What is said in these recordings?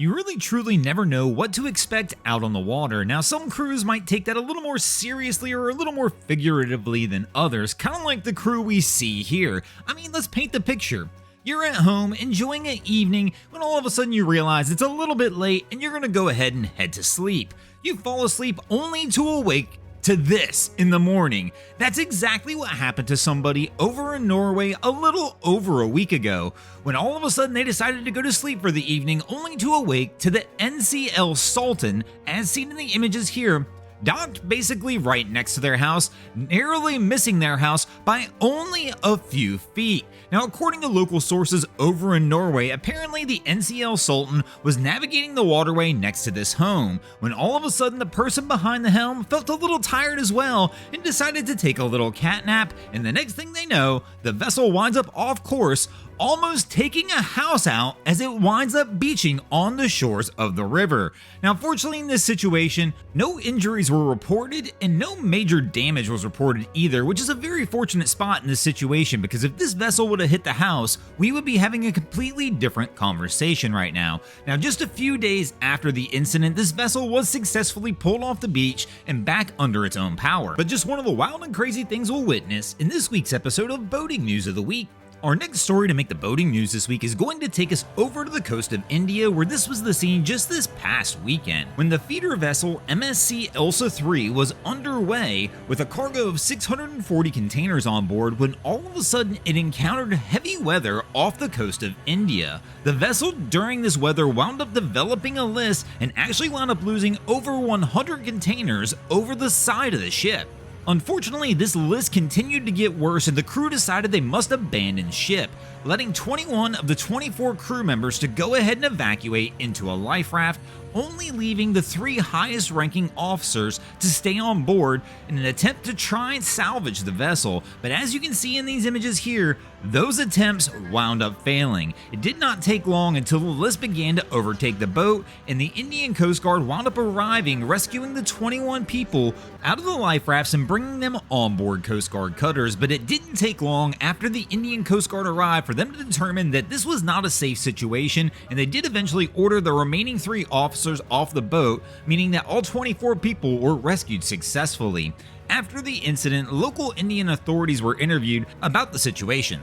You really truly never know what to expect out on the water. Now, some crews might take that a little more seriously or a little more figuratively than others, kind of like the crew we see here. I mean, let's paint the picture. You're at home enjoying an evening when all of a sudden you realize it's a little bit late and you're going to go ahead and head to sleep. You fall asleep only to awake to this in the morning. That's exactly what happened to somebody over in Norway a little over a week ago, when all of a sudden they decided to go to sleep for the evening only to awake to the MSC Elsa, as seen in the images here, docked basically right next to their house, narrowly missing their house by only a few feet. Now, according to local sources over in Norway, apparently the NCL Sultan was navigating the waterway next to this home, when all of a sudden the person behind the helm felt a little tired as well and decided to take a little cat nap, and the next thing they know, the vessel winds up off course, almost taking a house out as it winds up beaching on the shores of the river. Now, fortunately in this situation, no injuries were reported and no major damage was reported either, which is a very fortunate spot in this situation, because if this vessel would have hit the house, we would be having a completely different conversation right now. Now, just a few days after the incident, this vessel was successfully pulled off the beach and back under its own power. But just one of the wild and crazy things we'll witness in this week's episode of Boating News of the Week. Our next story to make the boating news this week is going to take us over to the coast of India, where this was the scene just this past weekend, when the feeder vessel MSC Elsa 3 was underway with a cargo of 640 containers on board, when all of a sudden it encountered heavy weather off the coast of India. The vessel during this weather wound up developing a list and actually wound up losing over 100 containers over the side of the ship. Unfortunately, this list continued to get worse and the crew decided they must abandon ship, letting 21 of the 24 crew members to go ahead and evacuate into a life raft, only leaving the 3 highest ranking officers to stay on board in an attempt to try and salvage the vessel. But as you can see in these images here, those attempts wound up failing. It did not take long until the list began to overtake the boat, and the Indian Coast Guard wound up arriving, rescuing the 21 people out of the life rafts and bringing them on board Coast Guard cutters. But it didn't take long after the Indian Coast Guard arrived for them to determine that this was not a safe situation, and they did eventually order the remaining 3 officers off the boat, meaning that all 24 people were rescued successfully. After the incident, local Indian authorities were interviewed about the situation.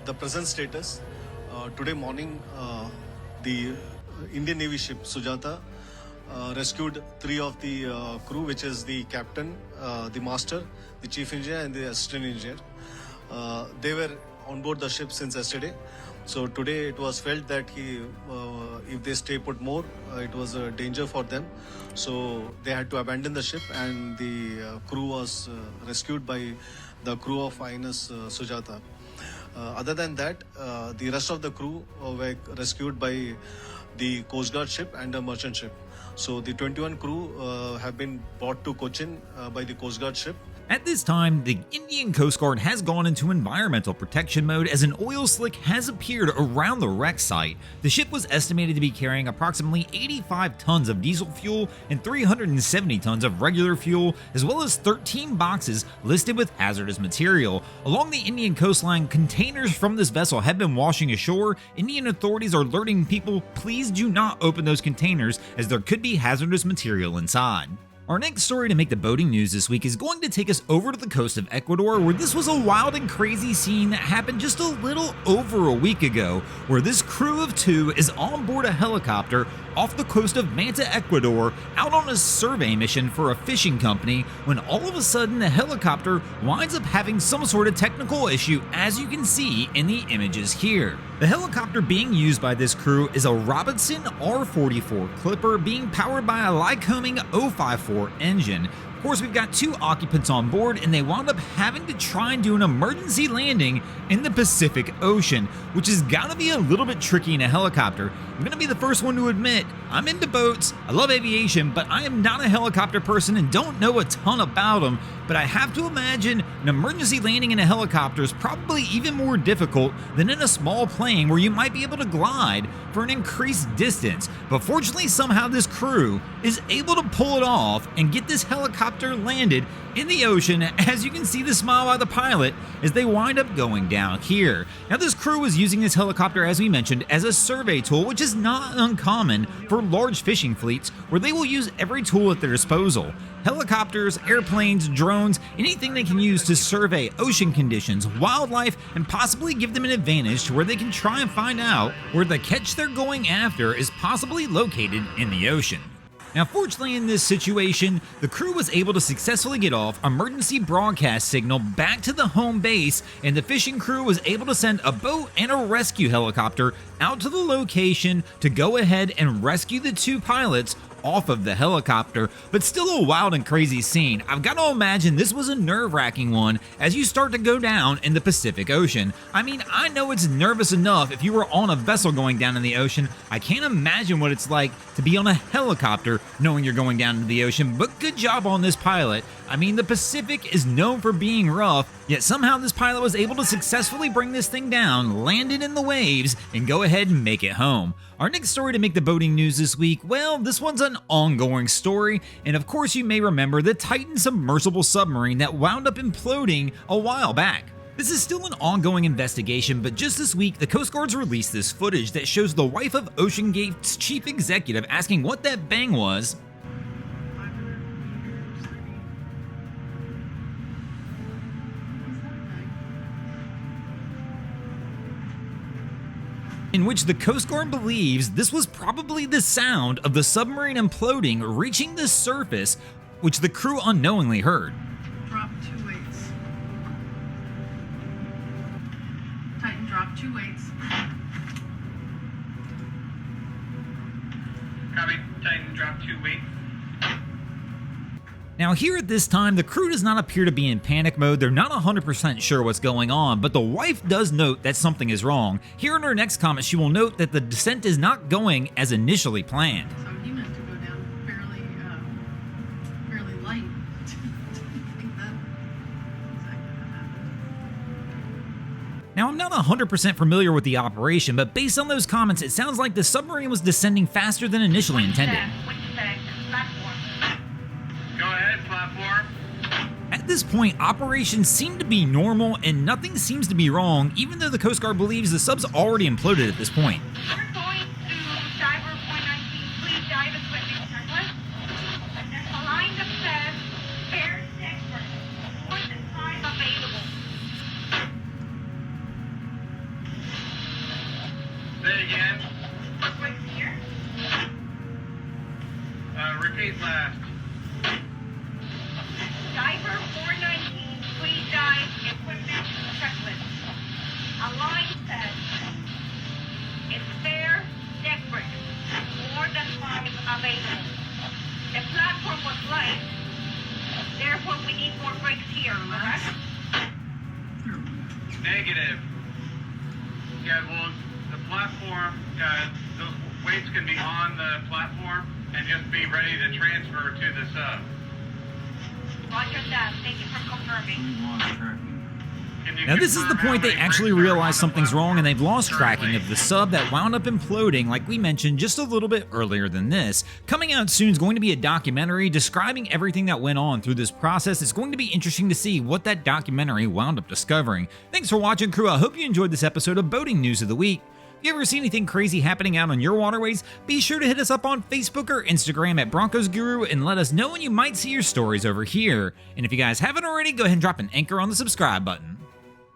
The present status, today morning, the Indian Navy ship Sujata rescued 3 of the crew, which is the captain, the master, the chief engineer and the assistant engineer. They were on board the ship since yesterday. So today it was felt that if they stay put more, it was a danger for them. So they had to abandon the ship, and the crew was rescued by the crew of INS Sujata. Other than that, the rest of the crew were rescued by the Coast Guard ship and a merchant ship. So the 21 crew have been brought to Cochin by the Coast Guard ship. At this time, the Indian Coast Guard has gone into environmental protection mode as an oil slick has appeared around the wreck site. The ship was estimated to be carrying approximately 85 tons of diesel fuel and 370 tons of regular fuel, as well as 13 boxes listed with hazardous material. Along the Indian coastline, containers from this vessel have been washing ashore. Indian authorities are alerting people, please do not open those containers as there could be hazardous material inside. Our next story to make the boating news this week is going to take us over to the coast of Ecuador, where this was a wild and crazy scene that happened just a little over a week ago, where this crew of 2 is on board a helicopter off the coast of Manta, Ecuador, out on a survey mission for a fishing company, when all of a sudden the helicopter winds up having some sort of technical issue, as you can see in the images here. The helicopter being used by this crew is a Robinson R44 Clipper being powered by a Lycoming 054 engine. Of course, we've got 2 occupants on board, and they wound up having to try and do an emergency landing in the Pacific Ocean, which has got to be a little bit tricky in a helicopter. I'm going to be the first one to admit, I'm into boats, I love aviation, but I am not a helicopter person and don't know a ton about them. But I have to imagine an emergency landing in a helicopter is probably even more difficult than in a small plane where you might be able to glide for an increased distance. But fortunately, somehow this crew is able to pull it off and get this helicopter landed in the ocean, as you can see the smile by the pilot as they wind up going down here. Now, this crew was using this helicopter, as we mentioned, as a survey tool, which is not uncommon for large fishing fleets, where they will use every tool at their disposal. Helicopters, airplanes, drones, anything they can use to survey ocean conditions, wildlife, and possibly give them an advantage to where they can try and find out where the catch they're going after is possibly located in the ocean. Now, fortunately in this situation, the crew was able to successfully get off emergency broadcast signal back to the home base, and the fishing crew was able to send a boat and a rescue helicopter out to the location to go ahead and rescue the two pilots off of the helicopter. But still a wild and crazy scene. I've got to imagine this was a nerve-wracking one as you start to go down in the Pacific Ocean. I mean, I know it's nervous enough if you were on a vessel going down in the ocean. I can't imagine what it's like to be on a helicopter knowing you're going down into the ocean, but good job on this pilot. I mean, the Pacific is known for being rough, yet somehow this pilot was able to successfully bring this thing down, land it in the waves, and go ahead and make it home. Our next story to make the boating news this week, well, this one's an ongoing story, and of course you may remember the Titan submersible submarine that wound up imploding a while back. This is still an ongoing investigation, but just this week, the Coast Guard's released this footage that shows the wife of OceanGate's chief executive asking what that bang was, in which the Coast Guard believes this was probably the sound of the submarine imploding, reaching the surface, which the crew unknowingly heard. Drop 2 weights. Titan, drop 2 weights. Copy. Titan, drop 2 weights. Now here at this time, the crew does not appear to be in panic mode. They're not 100% sure what's going on, but the wife does note that something is wrong. Here in her next comment, she will note that the descent is not going as initially planned. So he meant to go down fairly light. I think that exactly what happened. Now, I'm not 100% familiar with the operation, but based on those comments, it sounds like the submarine was descending faster than initially intended. Go ahead, platform. At this point, operations seem to be normal and nothing seems to be wrong, even though the Coast Guard believes the sub's already imploded at this point. We're going to diver 419, please dive equipment checklist. There's a line that says spare expert, more than time available. Say it again. Right here. Repeat last. Diver 419, please dive equipment checklist. A line says it's spare expert, more than time available. The platform was light, therefore we need more brakes here, correct? Negative. Yeah, well, the platform, those weights can be on the platform and just be ready to transfer to the sub. Roger that. Thank you for confirming. Now this is the point they actually realize something's wrong and they've lost tracking of the sub that wound up imploding, like we mentioned just a little bit earlier than this. Coming out soon is going to be a documentary describing everything that went on through this process. It's going to be interesting to see what that documentary wound up discovering. Thanks for watching, crew. I hope you enjoyed this episode of Boating News of the Week. If you ever see anything crazy happening out on your waterways, be sure to hit us up on Facebook or Instagram at Broncos Guru and let us know when you might see your stories over here. And if you guys haven't already, go ahead and drop an anchor on the subscribe button.